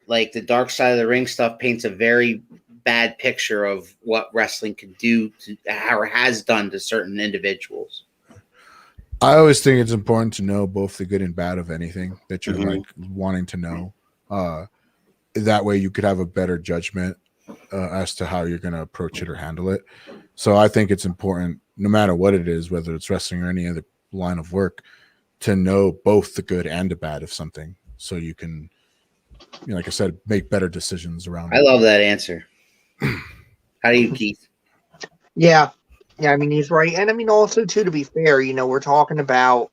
the Dark Side of the Ring stuff paints a very bad picture of what wrestling can do to, or has done to certain individuals? I always think it's important to know both the good and bad of anything that you're wanting to know. That way you could have a better judgment as to how you're going to approach it or handle it. So I think it's important, no matter what it is, whether it's wrestling or any other line of work, to know both the good and the bad of something, so you can, like I said, make better decisions around it. I love that answer. How do you, Keith? Yeah. I mean, he's right. And I mean, also, too, to be fair, we're talking about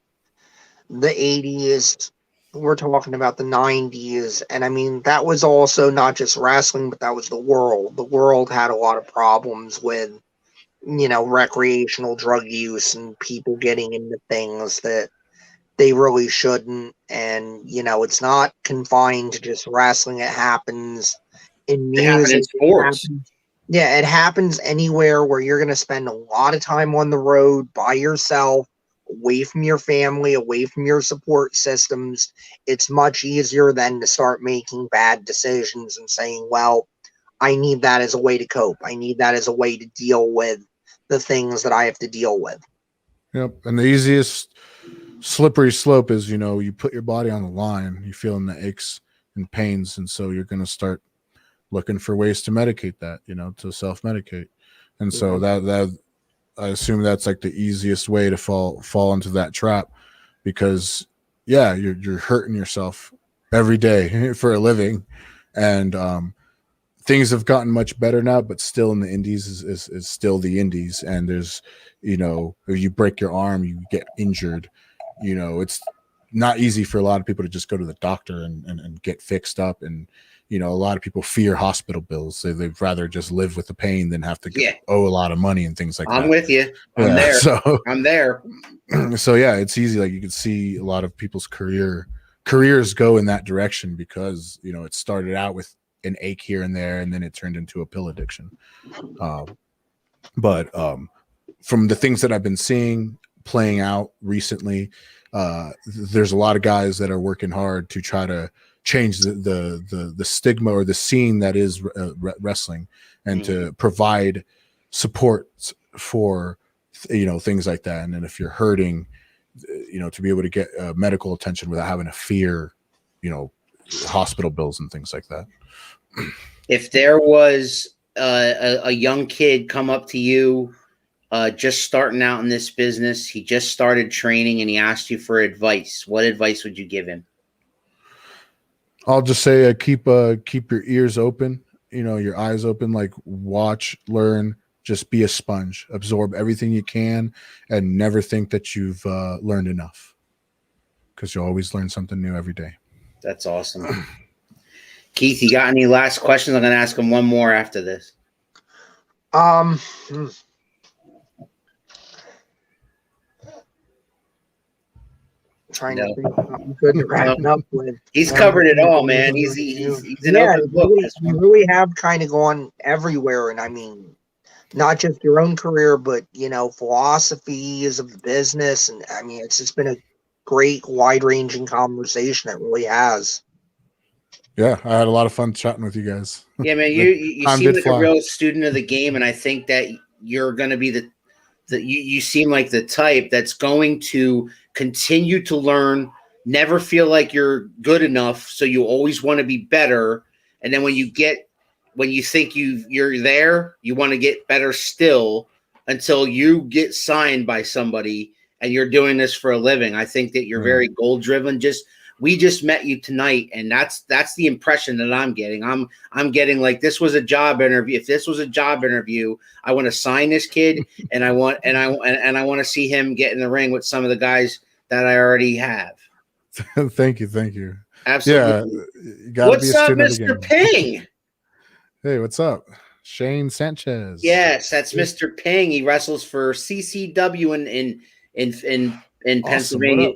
the 80s. We're talking about the 90s. And I mean, that was also not just wrestling, but that was the world. The world had a lot of problems with, recreational drug use and people getting into things that they really shouldn't. And, it's not confined to just wrestling. It happens in music. In sports. It happens anywhere where you're going to spend a lot of time on the road by yourself, away from your family, away from your support systems. It's much easier then to start making bad decisions and saying, well, I need that as a way to cope. I need that as a way to deal with the things that I have to deal with. Yep. And the easiest slippery slope is, you put your body on the line, you're feeling the aches and pains. And so you're going to start looking for ways to medicate that, to self-medicate. And so that I assume that's like the easiest way to fall into that trap, because you're hurting yourself every day for a living. And things have gotten much better now, but still in the indies is still the indies. And there's, if you break your arm, you get injured, it's not easy for a lot of people to just go to the doctor and get fixed up. And, a lot of people fear hospital bills. They'd rather just live with the pain than have to owe a lot of money and things like that. I'm with you. I'm there. So I'm there. So it's easy. Like, you can see a lot of people's careers go in that direction because, it started out with an ache here and there, and then it turned into a pill addiction. But from the things that I've been seeing playing out recently, there's a lot of guys that are working hard to try to change the stigma or the scene that is wrestling, and to provide support for things like that. And then if you're hurting, to be able to get medical attention without having to fear hospital bills and things like that. If there was a young kid come up to you, just starting out in this business, he just started training and he asked you for advice, what advice would you give him? I'll just say keep your ears open, your eyes open, like watch, learn, just be a sponge, absorb everything you can, and never think that you've learned enough, because you'll always learn something new every day. That's awesome. Keith, you got any last questions? I'm going to ask him one more after this. Trying to think of something good to wrap it up with. He's covered it all, man. He's an open book. You really have kind of gone everywhere, and I mean, not just your own career, but philosophies of the business, and I mean, it's just been a great, wide-ranging conversation. It really has. Yeah, I had a lot of fun chatting with you guys. Yeah, man, you seem like a real student of the game, and I think that you're going to be you seem like the type that's going to continue to learn, never feel like you're good enough, so you always want to be better. And then when you think you're there, you want to get better still until you get signed by somebody and you're doing this for a living. I think that you're very goal driven. We just met you tonight, and that's the impression that I'm getting. I'm getting like this was a job interview. If this was a job interview, I want to sign this kid, and I want to see him get in the ring with some of the guys that I already have. Thank you. Absolutely. Yeah, what's up, Mr. Ping? Hey, what's up, Shane Sanchez? Yes, that's Mr. Ping. He wrestles for CCW in Pennsylvania.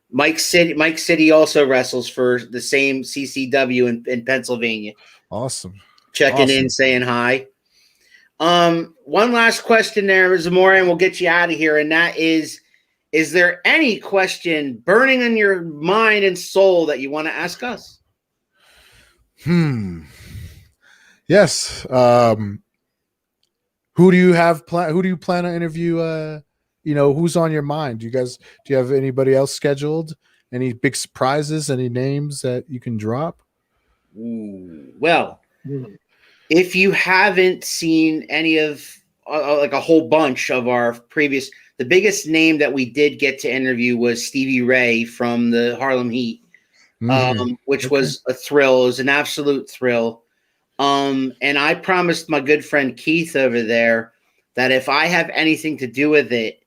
Mike City also wrestles for the same CCW in Pennsylvania. Awesome. Checking in, saying hi. One last question there, Zamora, and we'll get you out of here. And that is there any question burning in your mind and soul that you want to ask us? Yes. Who do you plan to interview? Who's on your mind? Do you have anybody else scheduled? Any big surprises? Any names that you can drop? Well, if you haven't seen any of like a whole bunch of our previous, the biggest name that we did get to interview was Stevie Ray from the Harlem Heat, which was a thrill. It was an absolute thrill. And I promised my good friend Keith over there that if I have anything to do with it,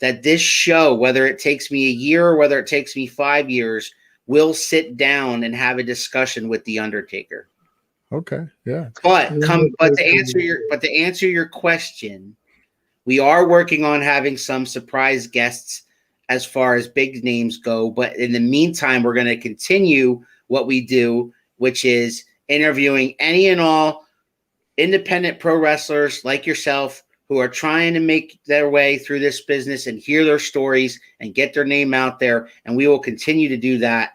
that this show, whether it takes me a year or whether it takes me 5 years, will sit down and have a discussion with The Undertaker. Okay, yeah. But to answer your question, we are working on having some surprise guests as far as big names go. But in the meantime, we're going to continue what we do, which is interviewing any and all independent pro wrestlers like yourself who are trying to make their way through this business and hear their stories and get their name out there. And we will continue to do that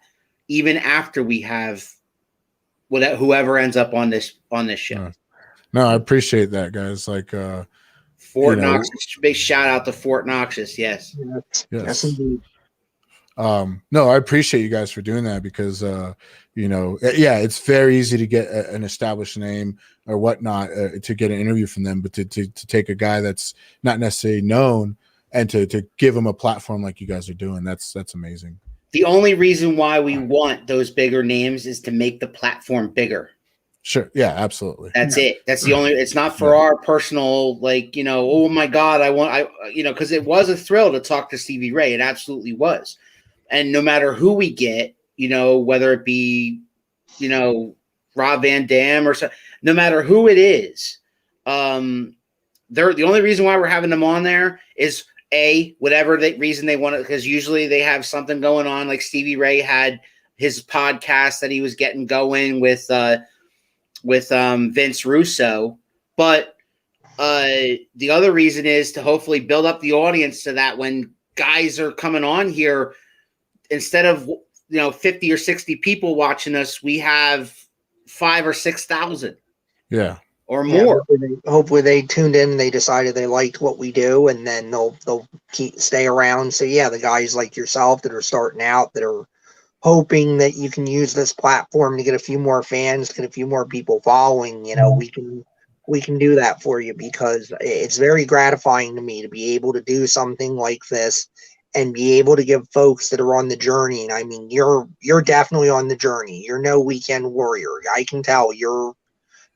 even after we have whoever ends up on this show. No, I appreciate that, guys. Like Fort Knox, big shout out to Fort Knoxus. Yes. Yes, indeed. No, I appreciate you guys for doing that because, it's very easy to get an established name or whatnot to get an interview from them, but to take a guy that's not necessarily known and to give him a platform like you guys are doing, that's amazing. The only reason why we want those bigger names is to make the platform bigger. Sure. Yeah, absolutely. That's it. That's the only, it's not for our personal, oh my God, because it was a thrill to talk to Stevie Ray. It absolutely was. And no matter who we get, whether it be, Rob Van Dam or so, no matter who it is, the only reason why we're having them on there is whatever reason they want it, because usually they have something going on. Like Stevie Ray had his podcast that he was getting going with Vince Russo. But the other reason is to hopefully build up the audience so that when guys are coming on here, instead of 50 or 60 people watching us, we have 5,000 or 6,000. Yeah. Or more. Hopefully they tuned in and they decided they liked what we do, and then they'll stay around. So yeah, the guys like yourself that are starting out, that are hoping that you can use this platform to get a few more fans, get a few more people following, we can do that for you, because it's very gratifying to me to be able to do something like this and be able to give folks that are on the journey. And I mean, you're definitely on the journey. You're no weekend warrior. I can tell you're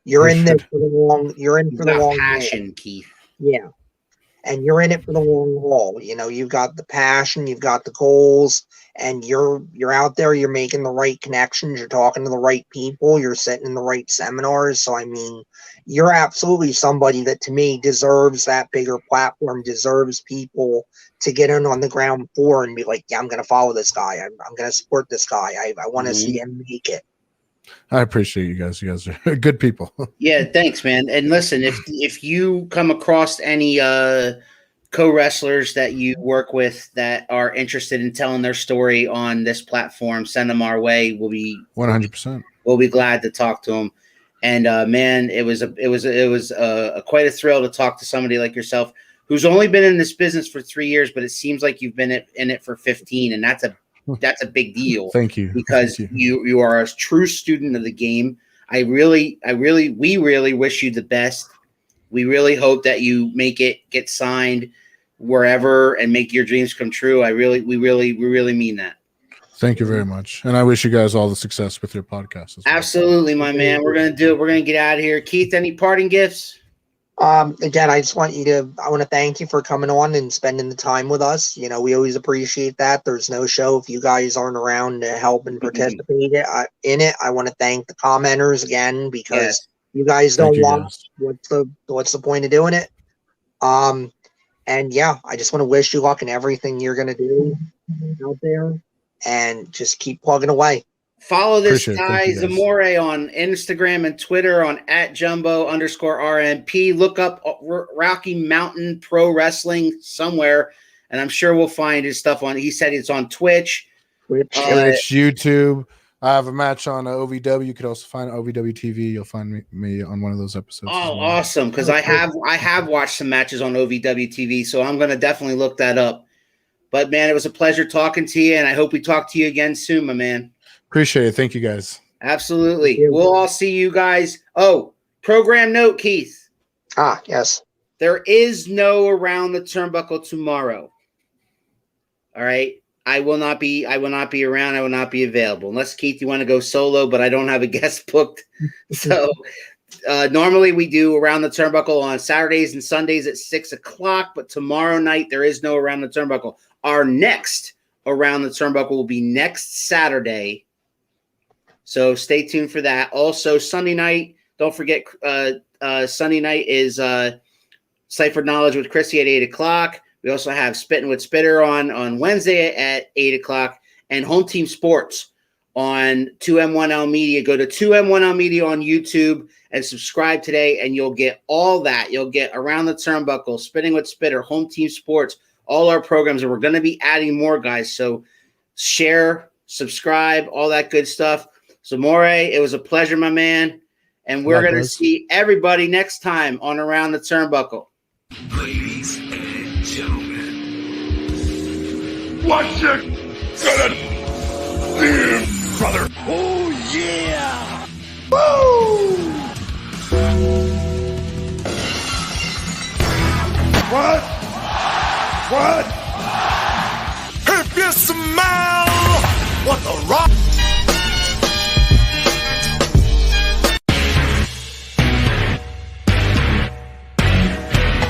in this for the long. You're in for the long passion, haul. Keith. Yeah, and you're in it for the long haul. You've got the passion, you've got the goals, and you're out there. You're making the right connections. You're talking to the right people. You're sitting in the right seminars. So I mean, you're absolutely somebody that to me deserves that bigger platform. Deserves people to get in on the ground floor and be like, yeah, I'm going to follow this guy. I'm going to support this guy. I want to see him make it. I appreciate you guys. You guys are good people. Yeah, thanks, man. And listen, if you come across any co-wrestlers that you work with that are interested in telling their story on this platform, send them our way. We'll be 100%. We'll be glad to talk to them. And man, it was quite a thrill to talk to somebody like yourself, who's only been in this business for 3 years, but it seems like you've been in it for 15, and that's a big deal. Thank you. Because you are a true student of the game. We really wish you the best. We really hope that you get signed wherever and make your dreams come true. We really mean that. Thank you very much. And I wish you guys all the success with your podcast as well. Absolutely, my man. We're going to do it. We're going to get out of here. Keith, any parting gifts? Again, I want to thank you for coming on and spending the time with us. We always appreciate that. There's no show if you guys aren't around to help and participate in it. I want to thank the commenters again, because you guys don't want what's the point of doing it? And yeah, I just want to wish you luck in everything you're going to do out there, and just keep plugging away. Follow this guy Zamora on Instagram and Twitter on @jumbo_RMP. Look up Rocky Mountain Pro Wrestling somewhere, and I'm sure we'll find his stuff on. He said it's on Twitch, YouTube. I have a match on OVW. You could also find OVW TV. You'll find me on one of those episodes. Oh, awesome! Because I have watched some matches on OVW TV, so I'm going to definitely look that up. But man, it was a pleasure talking to you, and I hope we talk to you again soon, my man. Appreciate it. Thank you, guys. Absolutely. We'll all see you guys. Oh, program note, Keith. Yes. There is no Around the Turnbuckle tomorrow. All right. I will not be around. I will not be available. Unless, Keith, you want to go solo, but I don't have a guest booked. So normally we do Around the Turnbuckle on Saturdays and Sundays at 6:00, but tomorrow night there is no Around the Turnbuckle. Our next Around the Turnbuckle will be next Saturday. So stay tuned for that. Also, Sunday night, don't forget, Sunday night is Ciphered Knowledge with Chrissy at 8:00. We also have Spitting with Spitter on Wednesday at 8:00, and Home Team Sports on 2M1L Media. Go to 2M1L Media on YouTube and subscribe today, and you'll get all that. You'll get Around the Turnbuckle, Spitting with Spitter, Home Team Sports, all our programs, and we're going to be adding more, guys. So share, subscribe, all that good stuff. Zamora, it was a pleasure, my man. And we're going to see everybody next time on Around the Turnbuckle. Ladies and gentlemen, what you gonna do, brother? Oh, yeah! Woo!